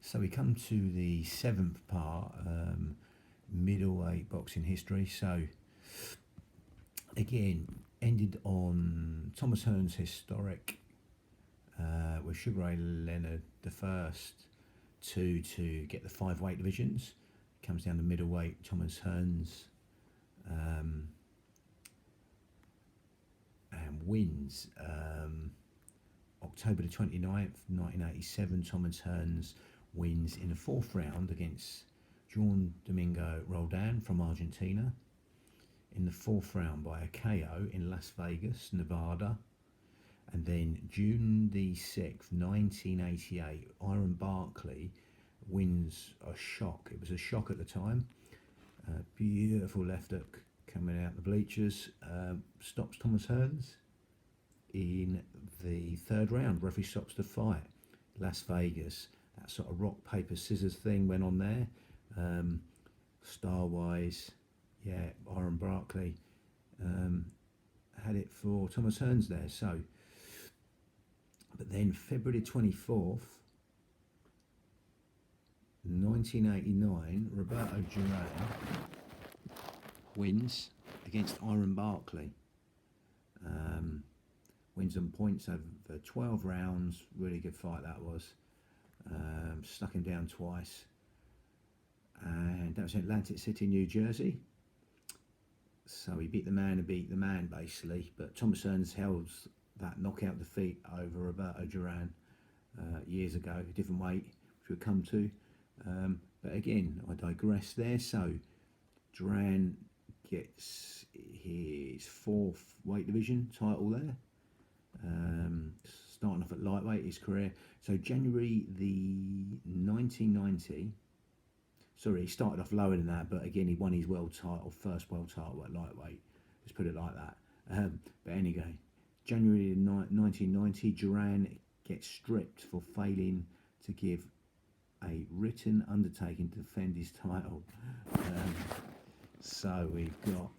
So we come to the seventh part, middleweight boxing history. So again, ended on Thomas Hearn's historic with Sugar Ray Leonard the first to get the 5 weight divisions. Comes down to middleweight. Thomas Hearn's and wins October the 29th, 1987. Thomas Hearn's wins in the 4th round against Juan Domingo Roldan from Argentina. In the 4th round by a KO in Las Vegas, Nevada. And then June the 6th, 1988, Iron Barkley wins a shock. It was a shock at the time. Beautiful left hook coming out the bleachers. Stops Thomas Hearn's in the 3rd round. Referee stops the fight. Las Vegas. That sort of rock, paper, scissors thing went on there. Star-wise, yeah, Iron Barkley had it for Thomas Hearn's there. So, but then February 24th, 1989, Roberto Duran wins against Iron Barkley. Wins on points over 12 rounds. Really good fight that was. Stuck him down twice. And that was in Atlantic City, New Jersey. So he beat the man basically. But Thomas Hearns held that knockout defeat over Roberto Duran years ago, a different weight, which we'll come to. But again, I digress there. So Duran gets his 4th weight division title there. Starting off at lightweight his career. So January the 1990. Sorry, he started off lower than that, but again he won his world title, first world title at lightweight. Let's put it like that. But anyway, January 1990, Duran gets stripped for failing to give a written undertaking to defend his title. So we've got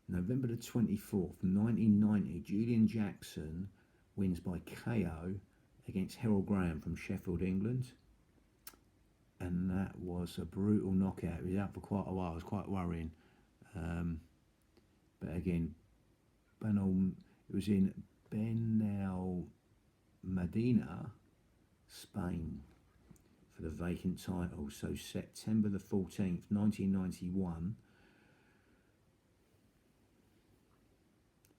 November the 24th, 1990, Julian Jackson wins by KO against Harold Graham from Sheffield, England. And that was a brutal knockout. He was out for quite a while. It was quite worrying. But again, it was in Benal Medina, Spain, for the vacant title. So September the 14th, 1991,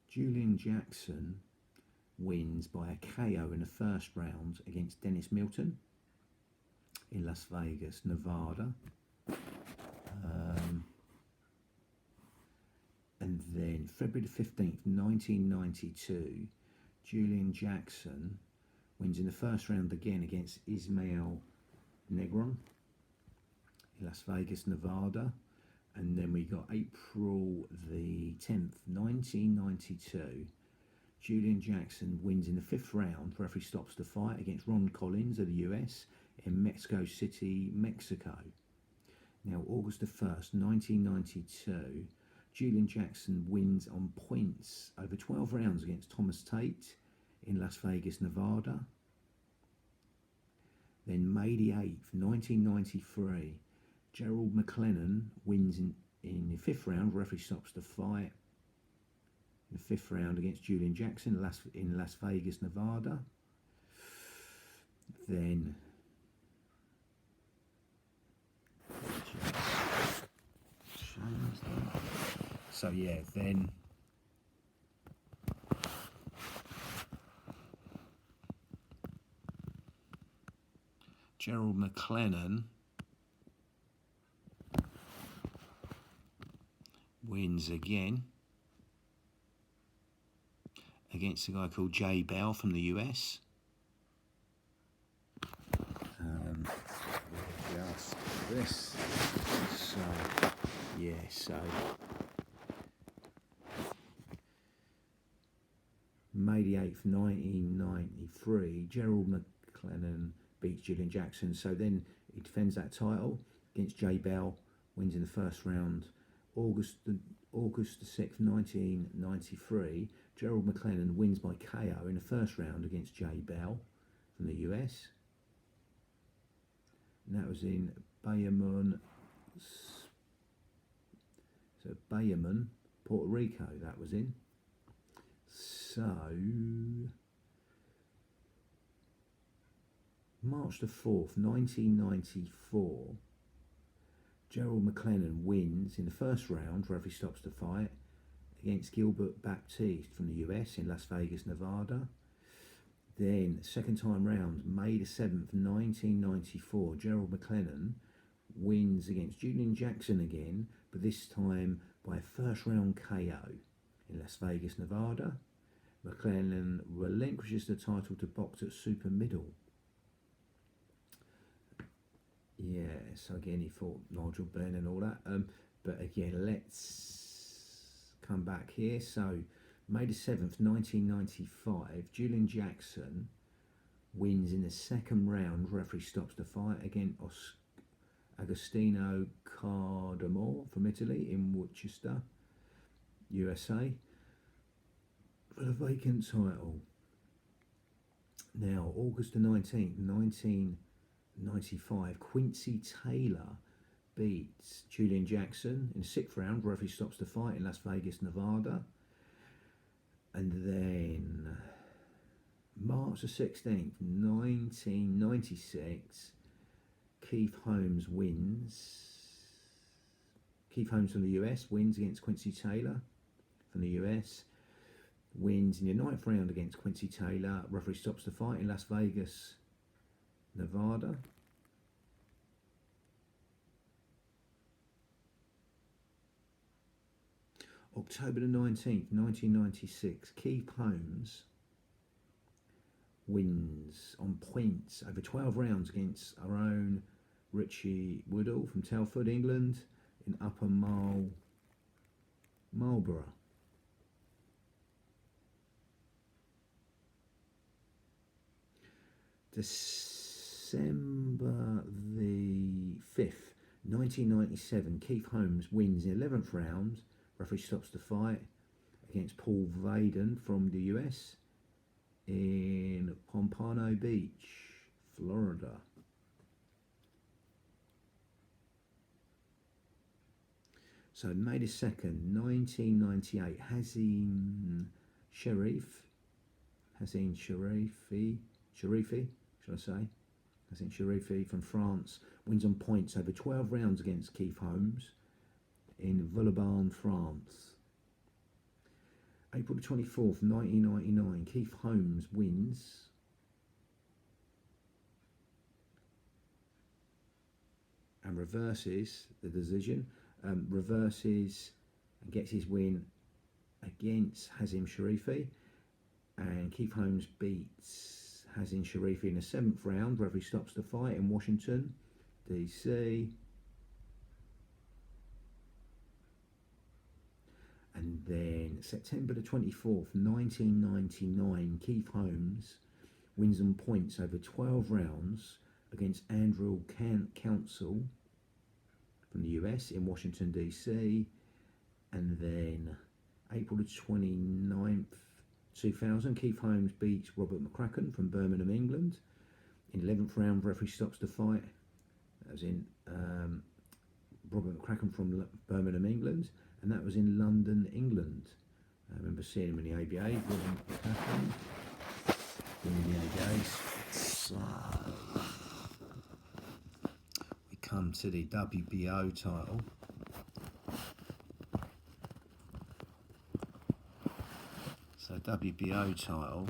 Julian Jackson wins by a KO in the 1st round against Dennis Milton in Las Vegas, Nevada. And then February the 15th, 1992, Julian Jackson wins in the 1st round again against Ismael Negron in Las Vegas, Nevada. And then we got April the 10th, 1992. Julian Jackson wins in the 5th round. Referee stops the fight against Ron Collins of the US in Mexico City, Mexico. Now, August the 1st, 1992, Julian Jackson wins on points over 12 rounds against Thomas Tate in Las Vegas, Nevada. Then May the 8th, 1993, Gerald McLennan wins in the 5th round. Referee stops the fight in the 5th round against Julian Jackson in Las Vegas, Nevada. Then so yeah, then Gerald McLennan wins again against a guy called Jay Bell from the US. Just this. So yeah, so May the 8th, 1993, Gerald McLennan beats Julian Jackson. So then he defends that title against Jay Bell, wins in the 1st round. August the 6th, 1993, Gerald McLennan wins by KO in the 1st round against Jay Bell from the US. and that was in Bayamon, Puerto Rico. That was in. So March the 4th, 1994, Gerald McLennan wins in the first round. Referee stops the fight against Gilbert Baptiste from the US in Las Vegas, Nevada. Then, second time round, May the 7th, 1994, Gerald McLennan wins against Julian Jackson again, but this time by a first round KO in Las Vegas, Nevada. McLennan relinquishes the title to box at super middle. Yeah, so again he fought Nigel Benn and all that. But again, let's come back here. So May the 7th, 1995, Julian Jackson wins in the second round. Referee stops the fight against Agostino Cardamore from Italy in Worcester, USA, for the vacant title. Now, August the 19th, 1995, Quincy Taylor beats Julian Jackson in the sixth round. Referee stops the fight in Las Vegas, Nevada. And then March the 16th, 1996, Keith Holmes wins. Keith Holmes from the US wins against Quincy Taylor from the US. Wins in the ninth round against Quincy Taylor. Referee stops the fight in Las Vegas, Nevada. October the 19th, 1996, Keith Holmes wins on points over 12 rounds against our own Richie Woodall from Telford, England, in Upper Marlborough. December the 5th, 1997, Keith Holmes wins in the 11th round. Referee stops the fight against Paul Vaden from the US in Pompano Beach, Florida. So May the 2nd, 1998, Hazim Sharifi, should I say? Hazim Sharifi from France wins on points over 12 rounds against Keith Holmes in Villeurbanne, France. April the 24th, 1999, Keith Holmes wins and reverses the decision, reverses and gets his win against Hazim Sharifi, and Keith Holmes beats Hazim Sharifi in the 7th round. Referee stops the fight in Washington, DC. And then September the 24th, 1999, Keith Holmes wins on points over 12 rounds against Andrew Council from the US in Washington, DC. And then April the 29th, 2000, Keith Holmes beats Robert McCracken from Birmingham, England. In 11th round, referee stops the fight. That was in Robert McCracken from Birmingham, England. And that was in London, England. I remember seeing him in the ABA, Robert McCracken in the ABA. So we come to the WBO title. So WBO title,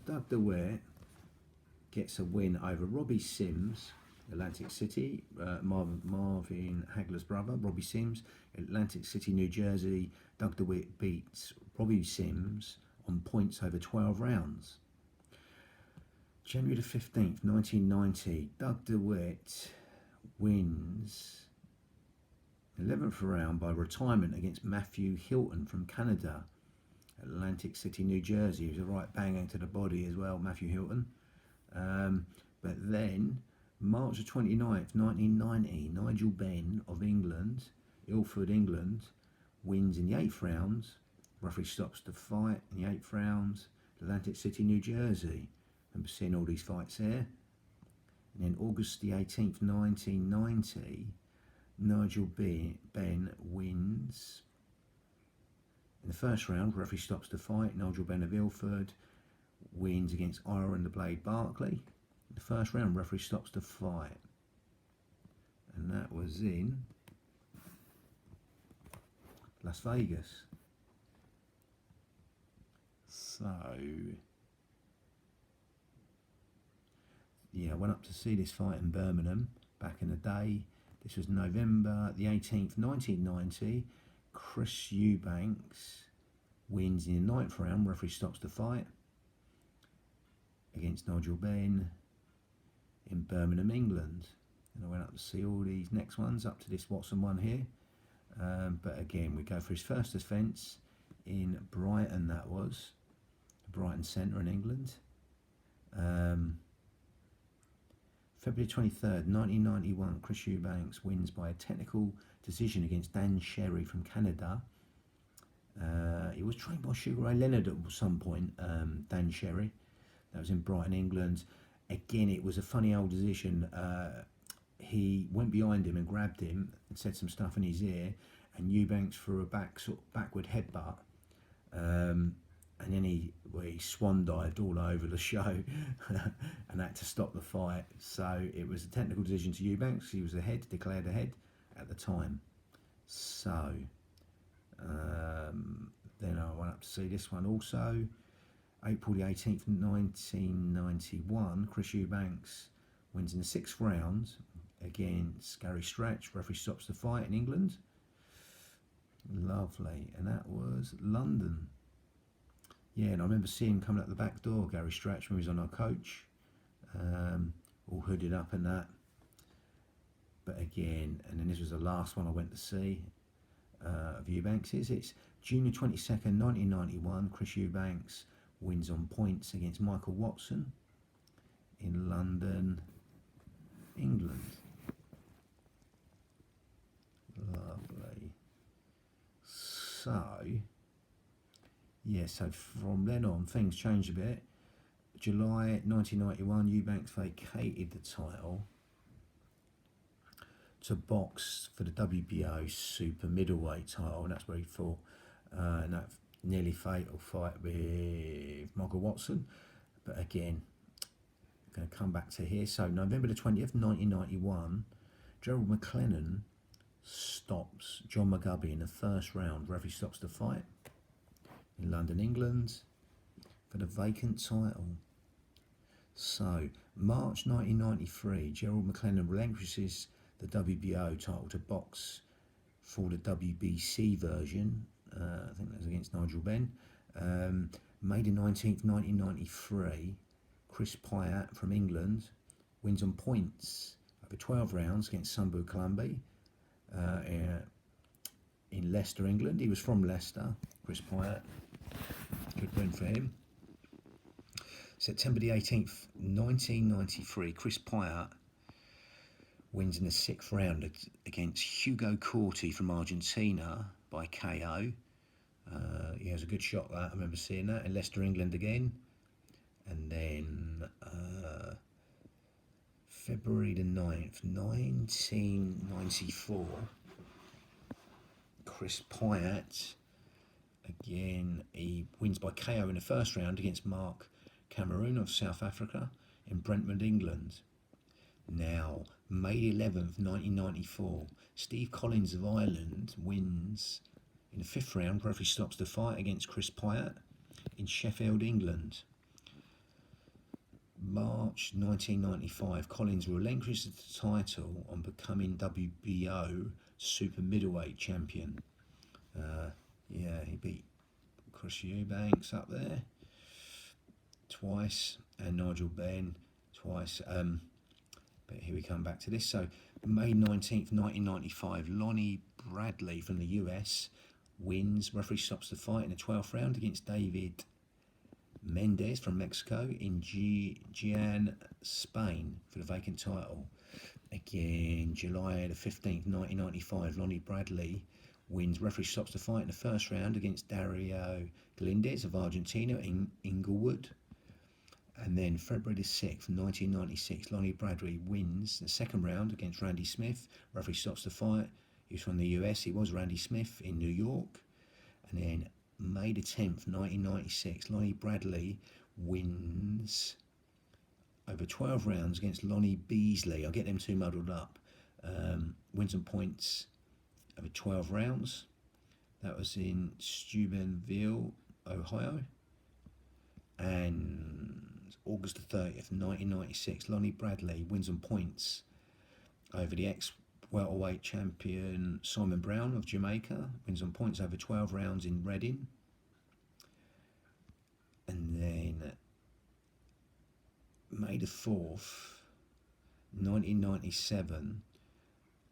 Doug DeWitt gets a win over Robbie Sims, Atlantic City, Marvin Hagler's brother, Robbie Sims, Atlantic City, New Jersey. Doug DeWitt beats Robbie Sims on points over 12 rounds. January the 15th, 1990, Doug DeWitt wins 11th round by retirement against Matthew Hilton from Canada, Atlantic City, New Jersey. He was a right banger to the body as well, Matthew Hilton. But then, March the 29th, 1990, Nigel Benn of England, Ilford, England, wins in the 8th round. Referee stops the fight in the 8th round. Atlantic City, New Jersey. I remember seeing all these fights there. And then August the 18th, 1990, Nigel Benn wins. In the first round, referee stops the fight. Nigel Benn of Ilford wins against Ira the Blade Barkley. In the first round, referee stops the fight. And that was in Las Vegas. So, yeah, I went up to see this fight in Birmingham back in the day. This was November the 18th, 1990. Chris Eubanks wins in the 9th round. Referee stops the fight against Nigel Benn in Birmingham, England. And I went up to see all these next ones up to this Watson one here. But again, we go for his first defence in Brighton, that was. Brighton Centre in England. February 23rd, 1991, Chris Eubanks wins by a technical decision against Dan Sherry from Canada. He was trained by Sugar Ray Leonard at some point, Dan Sherry. That was in Brighton, England. Again, it was a funny old decision. He went behind him and grabbed him and said some stuff in his ear, and Eubanks threw a backward headbutt. And then he swan dived all over the show and had to stop the fight. So it was a technical decision to Eubanks. He was declared ahead at the time. So then I went up to see this one also. April the 18th, 1991, Chris Eubanks wins in the 6th round against Gary Stretch. Referee stops the fight in England. Lovely. And that was London. Yeah, and I remember seeing him coming out the back door, Gary Stretch, when he was on our coach, all hooded up and that. But again, and then this was the last one I went to see of Eubanks's. It's June the 22nd, 1991. Chris Eubanks wins on points against Michael Watson in London, England. Lovely. So, yeah, so from then on, things changed a bit. July 1991, Eubanks vacated the title to box for the WBO super middleweight title, and that's where he fought in that nearly fatal fight with Michael Watson. But again, I'm going to come back to here. So November the 20th, 1991, Gerald McLennan stops John McGubby in the first round. Referee stops the fight in London, England, for the vacant title. So, March 1993, Gerald McLennan relinquishes the WBO title to box for the WBC version. I think that was against Nigel Benn. May the 19th, 1993, Chris Pyatt from England wins on points over 12 rounds against Sambu Kalambi in Leicester, England. He was from Leicester, Chris Pyatt. Good win for him. September the 18th, 1993, Chris Pyatt wins in the 6th round against Hugo Corti from Argentina by KO. He has a good shot, that I remember seeing that, in Leicester, England again. And then February the 9th, 1994, Chris Pyatt, again, he wins by KO in the first round against Mark Cameroon of South Africa in Brentford, England. Now, May 11th, 1994, Steve Collins of Ireland wins in the 5th round. Referee stops the fight against Chris Pyatt in Sheffield, England. March 1995, Collins relinquishes the title on becoming WBO super middleweight champion. Yeah, he beat Chris Eubanks up there twice and Nigel Benn twice. But here we come back to this. So May 19th, 1995, Lonnie Bradley from the US wins. Referee stops the fight in the 12th round against David Mendez from Mexico in Jaén, Spain for the vacant title. Again, July the 15th, 1995, Lonnie Bradley wins. Referee stops the fight in the first round against Dario Galindez of Argentina in Inglewood. And then February the 6th, 1996, Lonnie Bradley wins the second round against Randy Smith. Referee stops the fight. He was from the US. He was Randy Smith in New York. And then May the 10th, 1996, Lonnie Bradley wins over 12 rounds against Lonnie Beasley. I'll get them two muddled up. Wins and points over 12 rounds. That was in Steubenville, Ohio. And August the 30th, 1996, Lonnie Bradley wins and points over the ex-welterweight champion Simon Brown of Jamaica. Wins and points over 12 rounds in Reading. And then May the 4th, 1997,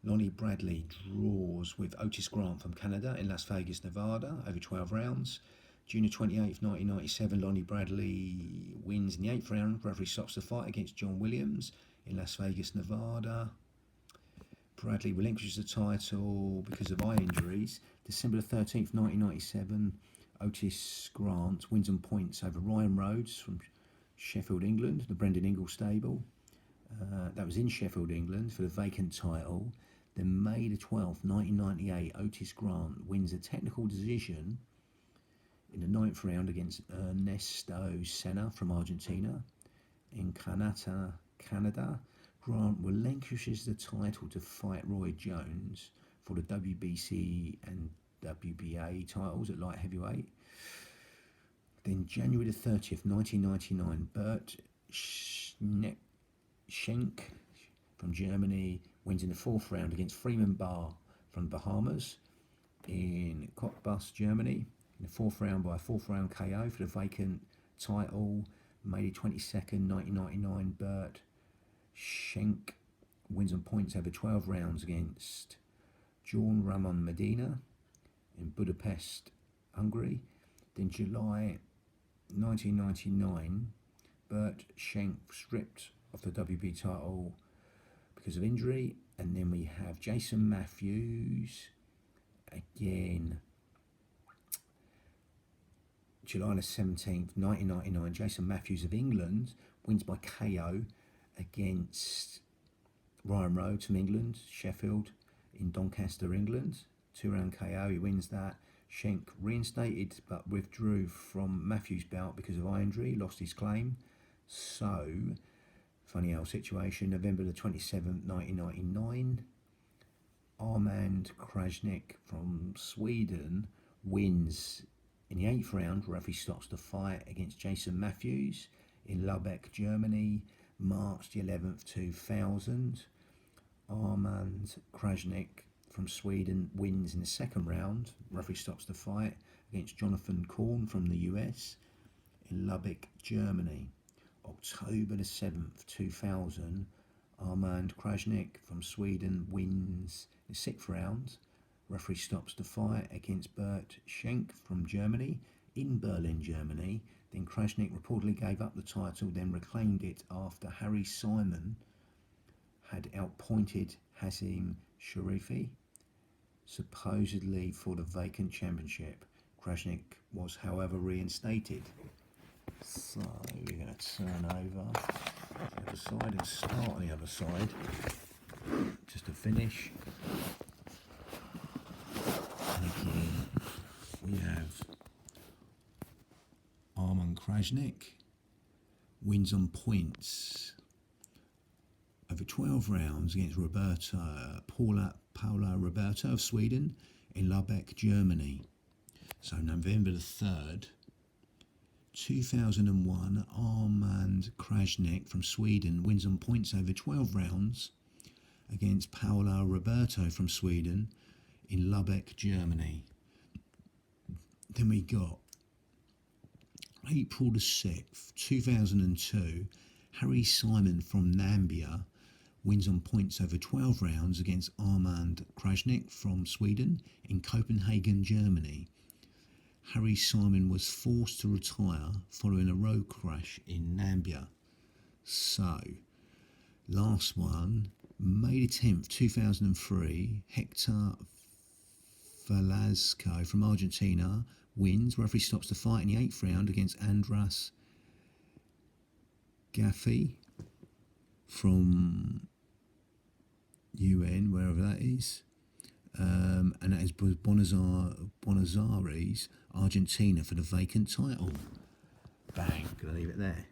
Lonnie Bradley draws with Otis Grant from Canada in Las Vegas, Nevada, over 12 rounds. June 28th, 1997, Lonnie Bradley wins in the 8th round. Referee stops the fight against John Williams in Las Vegas, Nevada. Bradley relinquishes the title because of eye injuries. December 13th, 1997, Otis Grant wins and points over Ryan Rhodes from Sheffield, England, the Brendan Ingalls stable. That was in Sheffield, England, for the vacant title. Then May the 12th, 1998, Otis Grant wins a technical decision in the 9th round against Ernesto Senna from Argentina. In Canada, Grant relinquishes the title to fight Roy Jones for the WBC and WBA titles at light heavyweight. Then January the 30th, 1999, Bert Schenk from Germany wins in the 4th round against Freeman Barr from Bahamas in Cottbus, Germany. In the 4th round by a 4th round KO for the vacant title. May 22nd, 1999, Bert Schenk wins and points over 12 rounds against John Ramon Medina in Budapest, Hungary. Then July 1999, Bert Schenk stripped of the WB title because of injury. And then we have Jason Matthews again. July the 17th, 1999, Jason Matthews of England wins by KO against Ryan Rhodes from England, Sheffield in Doncaster, England. 2-round KO, he wins that. Schenk reinstated but withdrew from Matthews' bout because of eye injury, lost his claim. So, funny old situation, November the 27th, 1999, Armand Krajnik from Sweden wins in the 8th round. Referee stops the fight against Jason Matthews in Lübeck, Germany, March the 11th, 2000. Armand Krajnik from Sweden wins in the 2nd round. Referee stops the fight against Jonathan Korn from the US in Lübeck, Germany. October the 7th, 2000, Armand Krajnik from Sweden wins the 6th round. Referee stops the fight against Bert Schenk from Germany in Berlin, Germany. Then Krajnik reportedly gave up the title, then reclaimed it after Harry Simon had outpointed Hazim Sharifi, supposedly for the vacant championship. Krajnik was, however, reinstated. So we're going to turn over the other side and start on the other side just to finish. And again, we have Armand Krajnik wins on points over 12 rounds against Paula Roberto of Sweden in Lübeck, Germany. So November the 3rd, 2001, Armand Krajnik from Sweden wins on points over 12 rounds against Paula Roberto from Sweden in Lübeck, Germany. Then we got April the 6th, 2002, Harry Simon from Namibia wins on points over 12 rounds against Armand Krajnik from Sweden in Copenhagen, Germany. Harry Simon was forced to retire following a road crash in Namibia. So, last one, May the 10th, 2003, Hector Velasco from Argentina wins. Referee stops the fight in the 8th round against Andras Gaffey from UN, wherever that is. And that is Buenos Aires, Argentina, for the vacant title. Bang, gonna leave it there.